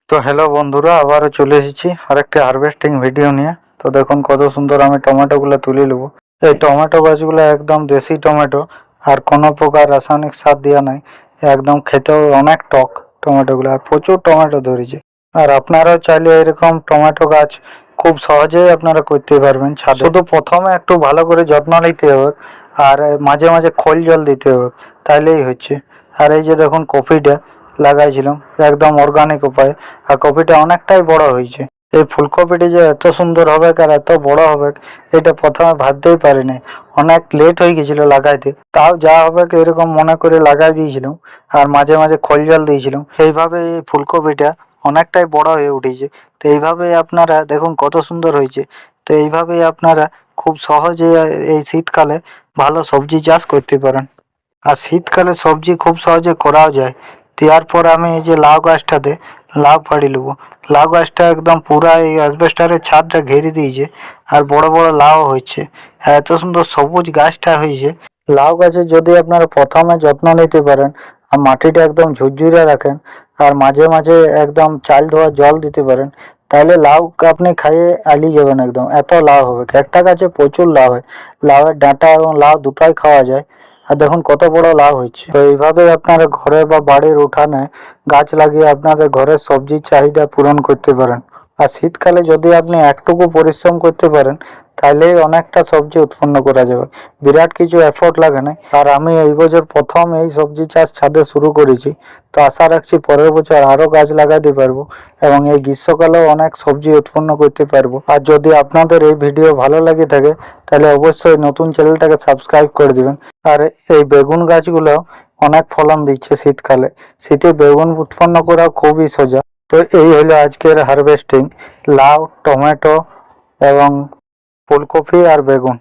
তো হ্যালো বন্ধুরা, আবারও চলে এসেছি আরেকটি হারভেস্টিং ভিডিও নিয়ে। তো দেখুন কত সুন্দর আমি টমেটোগুলো তুলে নেবো। এই টমেটো গাছগুলো একদম দেশি টমেটো, আর কোনো প্রকার রাসায়নিক সার দেওয়া নাই। একদম খেতেও অনেক টক টমেটোগুলো, আর প্রচুর টমেটো ধরেছে। আর আপনারাও চাইলে এরকম টমেটো গাছ খুব সহজেই আপনারা করতে পারবেন ছাদে। শুধু প্রথমে একটু ভালো করে যত্ন নিতে হবে, আর মাঝে মাঝে খোল জল দিতে হবে, তাইলেই হচ্ছে। আর এই যে দেখুন কপিটা লাগাইছিলাম একদম অর্গানিক উপায়ে, আর কপিটা অনেকটাই বড় হয়েছে। এই ফুলকপিটি যে এত সুন্দর হবে আর এত বড় হবে এটা প্রথমে ভাবতেই পারিনি। অনেক লেট হয়ে গেছিল লাগাইতে, তাও যা হবে এরকম মনে করে লাগাই দিয়েছিলাম, আর মাঝে মাঝে খোল জল দিয়েছিলাম। এইভাবে এই ফুলকপিটা অনেকটাই বড় হয়ে উঠেছে। তো এইভাবে আপনারা দেখুন কত সুন্দর হয়েছে। তো এইভাবেই আপনারা খুব সহজে এই শীতকালে ভালো সবজি চাষ করতে পারেন। আর শীতকালে সবজি খুব সহজে করাও যায়। দেওয়ার পর আমি এই যে লাউ গাছটাতে লাউ ফাড়ি নেবো। লাউ গাছটা একদম পুরা এই অ্যাসবেস্টারের ছাদটা ঘিরে দিয়েছে, আর বড় বড় লাউ হয়েছে। এত সুন্দর সবুজ গাছটা হয়েছে। লাউ গাছে যদি আপনারা প্রথমে যত্ন নিতে পারেন, আর মাটিটা একদম ঝুরঝুরে রাখেন, আর মাঝে মাঝে একদম চাল ধোয়া জল দিতে পারেন, তাহলে লাউ আপনি খাইয়ে আলি যাবেন। একদম এত লাউ হবে, একটা গাছে প্রচুর লাউ হয়। লাউয়ের ডাঁটা এবং লাউ দুটাই খাওয়া যায়। আর দেখুন কত বড় লাভ হচ্ছে। তো এইভাবে আপনারা ঘরে বা বাড়ির উঠানে গাছ লাগিয়ে আপনাদের ঘরের সবজির চাহিদা পূরণ করতে পারেন। আর শীতকালে যদি আপনি একটুকু পরিশ্রম করতে পারেন, তাহলেই অনেকটা সবজি উৎপন্ন করা যাবে। বিরাট কিছু এফোর্ট লাগে না। আর আমি এই বছর প্রথম এই সবজি চাষ ছাদে শুরু করেছি। তো আশা রাখছি পরের বছর আরও গাছ লাগাতে পারবো, এবং এই গ্রীষ্মকালেও অনেক সবজি উৎপন্ন করতে পারবো। আর যদি আপনাদের এই ভিডিও ভালো লাগে থাকে, তাহলে অবশ্যই নতুন চ্যানেলটাকে সাবস্ক্রাইব করে দিবেন। আর এই বেগুন গাছগুলো অনেক ফলন দিচ্ছে শীতকালে। শীতে বেগুন উৎপন্ন করা খুবই সোজা। তো এই হলো আজকের হারভেস্টিং, লাউ, টমেটো এবং ফুলকপি আর বেগুন।